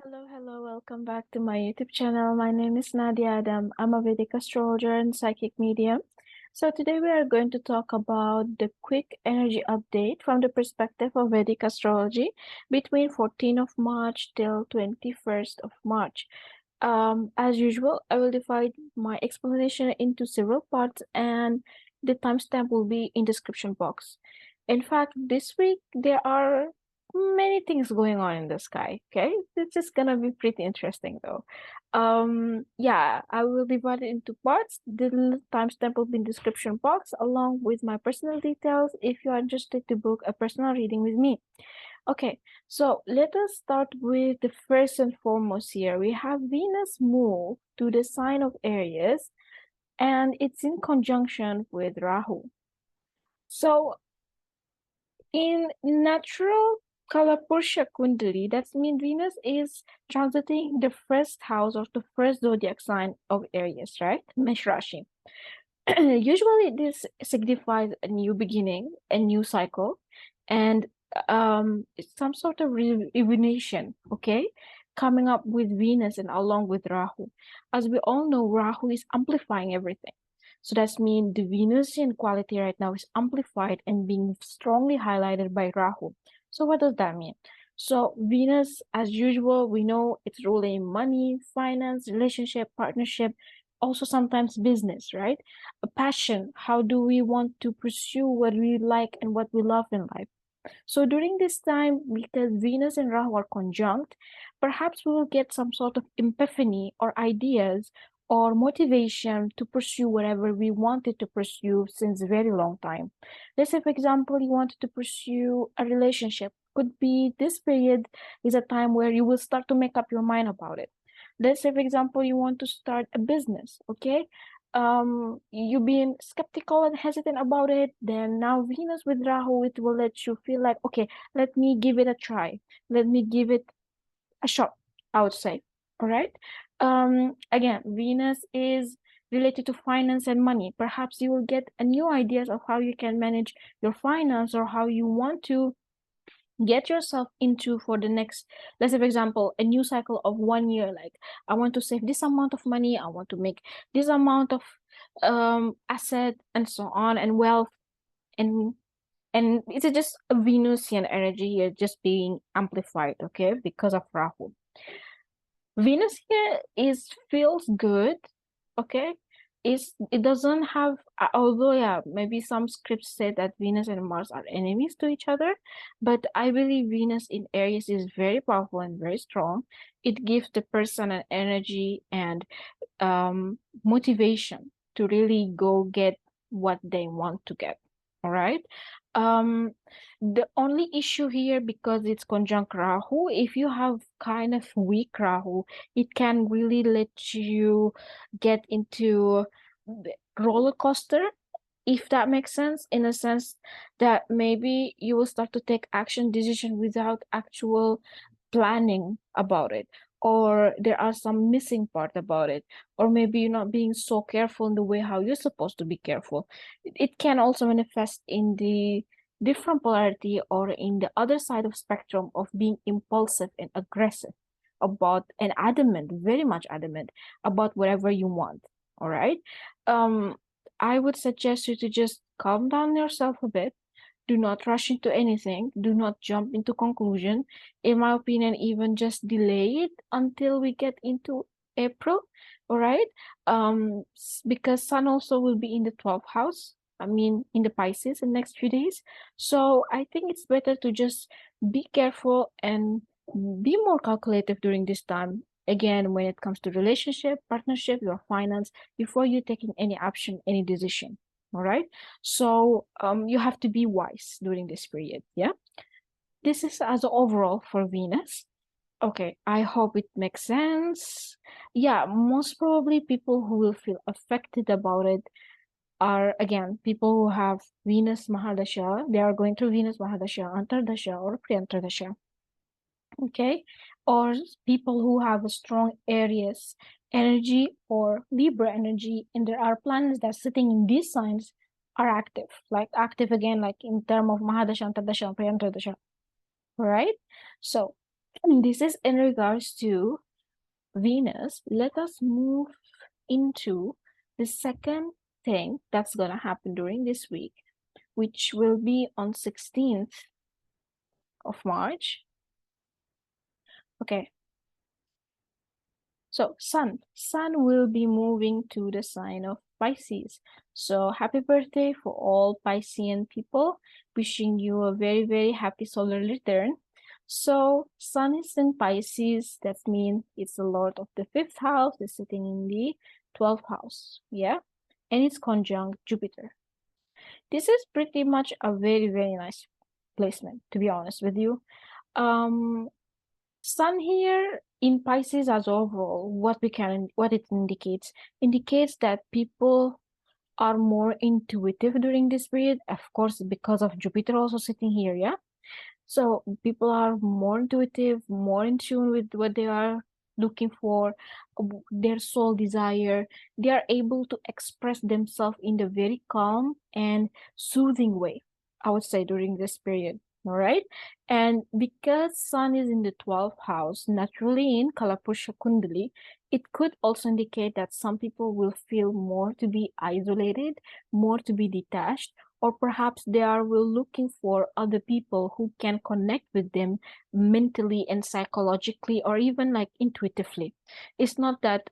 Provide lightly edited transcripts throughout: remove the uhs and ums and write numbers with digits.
Hello, welcome back to my YouTube channel. My name is Nadia. I'm a Vedic astrologer and psychic medium. So today we are going to talk about the quick energy update from the perspective of Vedic astrology between 14th of March till 21st of March. As usual, I will divide my explanation into several parts and the timestamp will be in description box. In fact, this week there are many things going on in the sky. Okay, it's just gonna be pretty interesting though. Yeah, I will divide it into parts. The timestamp will be in description box along with my personal details if you are interested to book a personal reading with me. Okay, so let us start with the first and foremost here. We have Venus move to the sign of Aries and it's in conjunction with Rahu. So in natural Kalapursha Kundali, that means Venus is transiting the first house of the first zodiac sign of Aries, right? Mesh Rashi. Usually this signifies a new beginning, a new cycle, and it's some sort of rejuvenation, okay? Coming up with Venus and along with Rahu. As we all know, Rahu is amplifying everything. So that means the Venusian quality right now is amplified and being strongly highlighted by Rahu. So what does that mean? So Venus, as usual, we know it's ruling money, finance, relationship, partnership, also sometimes business, right? A passion. How do we want to pursue what we like and what we love in life? So during this time, because Venus and Rahu are conjunct, perhaps we will get some sort of epiphany or ideas or motivation to pursue whatever we wanted to pursue since a very long time. Let's say, for example, you wanted to pursue a relationship. Could be this period is a time where you will start to make up your mind about it. Let's say, for example, you want to start a business, okay? You being skeptical and hesitant about it, then now Venus with Rahu, it will let you feel like, okay, let me give it a try. Let me give it a shot, I would say. All right. Again, Venus is related to finance and money. Perhaps you will get a new ideas of how you can manage your finance or how you want to get yourself into for the next, let's say for example, a new cycle of 1 year. Like, I want to save this amount of money, I want to make this amount of asset and so on and wealth, and it's just a Venusian energy here just being amplified, okay, because of Rahu. Venus here is feels good, okay. It doesn't have, although yeah, maybe some scripts say that Venus and Mars are enemies to each other, but I believe Venus in Aries is very powerful and very strong. It gives the person an energy and motivation to really go get what they want to get. All right. The only issue here, because it's conjunct Rahu, if you have kind of weak Rahu, it can really let you get into the roller coaster, if that makes sense, in a sense that maybe you will start to take action decision without actual planning about it, or there are some missing part about it, or maybe you're not being so careful in the way how you're supposed to be careful. It can also manifest in the different polarity or in the other side of spectrum of being impulsive and aggressive about and adamant, very much adamant about whatever you want. All right. I would suggest you to just calm down yourself a bit. Do not rush into anything. Do not jump into conclusion. In my opinion, even just delay it until we get into April. All right. Because Sun also will be in the 12th house. I mean, in the Pisces in the next few days. So I think it's better to just be careful and be more calculative during this time. Again, when it comes to relationship, partnership, your finance, before you taking any action, any decision. All right. So you have to be wise during this period. Yeah. This is as overall for Venus. Okay, I hope it makes sense. Yeah, most probably people who will feel affected about it are, again, people who have Venus Mahadasha. They are going through Venus Mahadasha, Antardasha, or Priantardasha. Okay, or people who have a strong Aries energy or Libra energy, and there are planets that are sitting in these signs are active, like active again, like in term of Mahadasha, Antardasha, Priantardasha. Right? So This is in regards to Venus. Let us move into the second thing that's gonna happen during this week, which will be on 16th of March. Okay, so Sun will be moving to the sign of Pisces. So happy birthday for all Piscean people. Wishing you a very, very happy solar return. So Sun is in Pisces. That means it's the Lord of the 5th house. It's sitting in the 12th house. Yeah. And it's conjunct Jupiter. This is pretty much a very, very nice placement, to be honest with you. Sun here in Pisces as overall, what it indicates that people are more intuitive during this period, of course, because of Jupiter also sitting here, yeah. So people are more intuitive, more in tune with what they are looking for, their soul desire. They are able to express themselves in a very calm and soothing way, I would say, during this period. All right. And because Sun is in the 12th house, naturally in Kalapusha Kundali, it could also indicate that some people will feel more to be isolated, more to be detached, or perhaps they are looking for other people who can connect with them mentally and psychologically, or even like intuitively. It's not that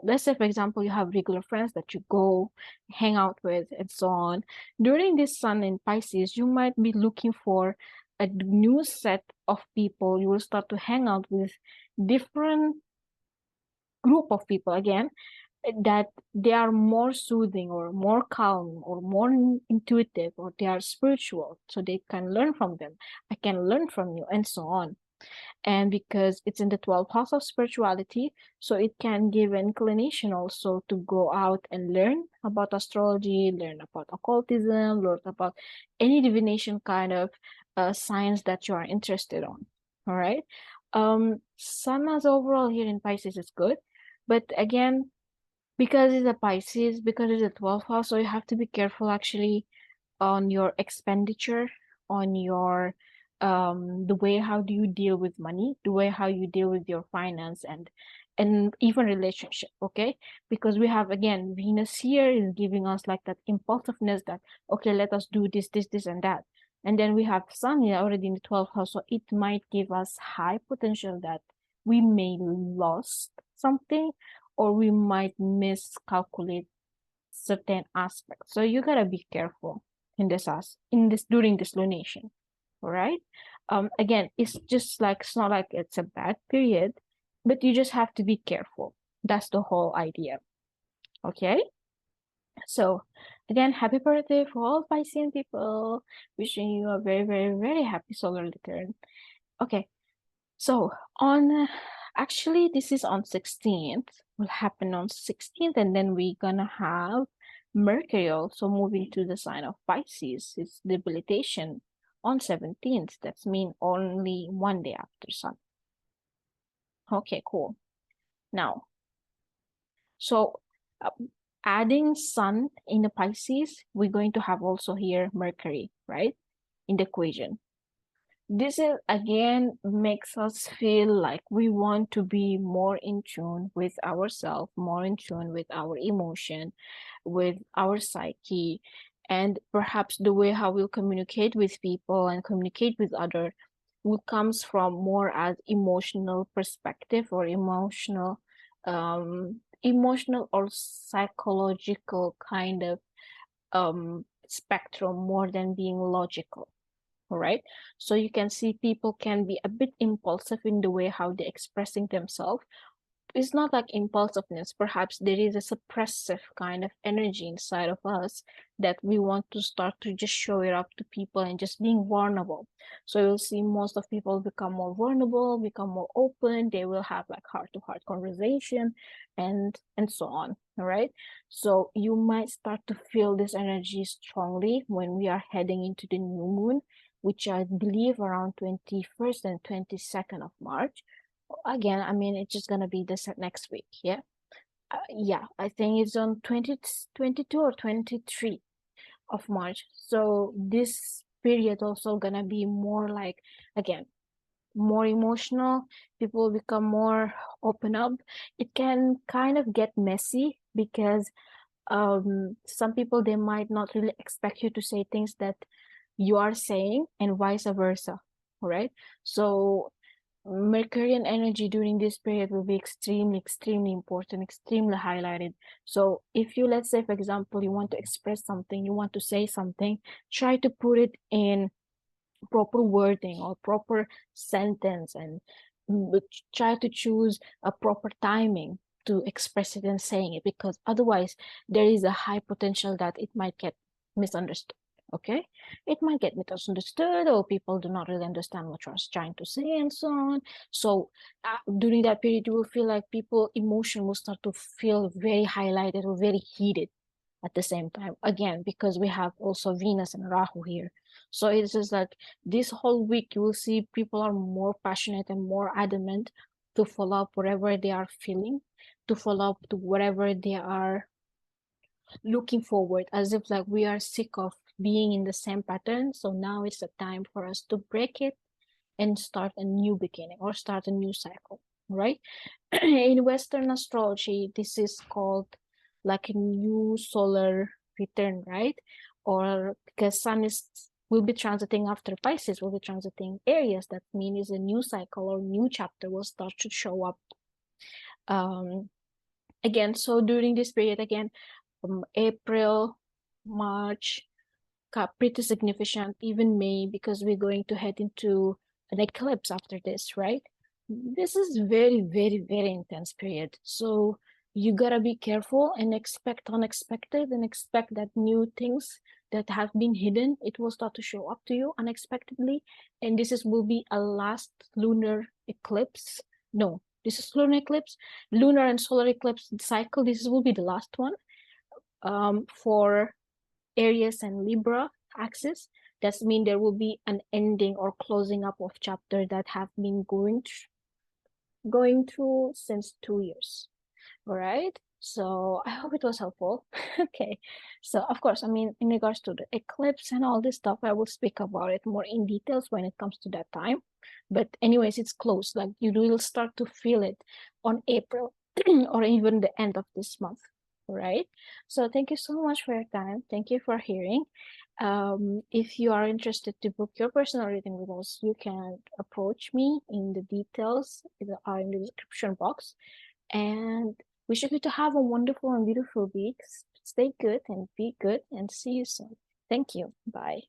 let's say, for example, you have regular friends that you go hang out with and so on. During this Sun in Pisces, you might be looking for a new set of people. You will start to hang out with different group of people again, that they are more soothing or more calm or more intuitive, or they are spiritual, so they can learn from them. I can learn from you, and so on. And because it's in the 12th house of spirituality, so it can give inclination also to go out and learn about astrology, learn about occultism, learn about any divination kind of science that you are interested on. All right. Sun as overall here in Pisces is good, but again, because it's a Pisces, because it's a 12th house, so you have to be careful actually on your expenditure, on your the way how do you deal with money, the way how you deal with your finance, and even relationship. Okay, because we have again Venus here is giving us like that impulsiveness, that okay, let us do this and that. And then we have Sun here already in the 12th house, so it might give us high potential that we may lost something, or we might miscalculate certain aspects. So you gotta be careful in this during this lunation. All right. Again, it's just like, it's not like it's a bad period, but you just have to be careful. That's the whole idea. Okay. So again, happy birthday for all Piscean people. Wishing you a very, very, very happy solar return. Okay. So actually this is on 16th, will happen on 16th, and then we're gonna have Mercury also moving to the sign of Pisces. It's debilitation on 17th. That's mean only one day after Sun. Okay, cool. Now, so adding Sun in the Pisces, we're going to have also here Mercury, right, in the equation. This is again makes us feel like we want to be more in tune with ourselves, more in tune with our emotion, with our psyche, and perhaps the way how we'll communicate with people and communicate with others will comes from more as emotional perspective, or emotional or psychological kind of spectrum, more than being logical. All right. So you can see people can be a bit impulsive in the way how they're expressing themselves. It's not like impulsiveness. Perhaps there is a suppressive kind of energy inside of us that we want to start to just show it up to people and just being vulnerable. So you'll see most of people become more vulnerable, become more open. They will have like heart-to-heart conversation and so on. All right. So you might start to feel this energy strongly when we are heading into the new moon, which I believe around 21st and 22nd of March. Again, I mean, it's just gonna be this next week. Yeah. Yeah, I think it's on 22 or 23 of March. So this period also gonna be more like, again, more emotional, people become more open up. It can kind of get messy because some people, they might not really expect you to say things that you are saying, and vice versa. All right. So Mercurian energy during this period will be extremely important, extremely highlighted. So if you, let's say, for example, you want to express something, you want to say something, try to put it in proper wording or proper sentence, and try to choose a proper timing to express it and saying it, because otherwise there is a high potential that it might get misunderstood. Okay, it might get misunderstood, or people do not really understand what you're trying to say, and so on. So during that period, you will feel like people emotion will start to feel very highlighted or very heated at the same time, again, because we have also Venus and Rahu here. So it's just like this whole week you will see people are more passionate and more adamant to follow up whatever they are feeling, to follow up to whatever they are looking forward, as if like we are sick of being in the same pattern. So now it's the time for us to break it and start a new beginning or start a new cycle, right? In Western astrology, this is called like a new solar return, right? Or because Sun will be transiting after Pisces, will be transiting Aries. That means a new cycle or new chapter will start to show up again. So during this period, again, from April, March, got pretty significant, even May, because we're going to head into an eclipse after this, right? This is very intense period. So you gotta be careful and expect unexpected, and expect that new things that have been hidden, it will start to show up to you unexpectedly. And will be a last lunar eclipse. No, this is lunar eclipse, lunar and solar eclipse cycle. This will be the last one for Aries and Libra axis. That means there will be an ending or closing up of chapter that have been going through since 2 years. All right. So I hope it was helpful. Okay. So of course, I mean, in regards to the eclipse and all this stuff, I will speak about it more in details when it comes to that time. But anyways, it's close. Like you will start to feel it on April or even the end of this month. All right. So thank you so much for your time. Thank you for hearing. If you are interested to book your personal reading with us, you can approach me in the details are in the description box. And wish you to have a wonderful and beautiful week. Stay good and be good, and see you soon. Thank you. Bye.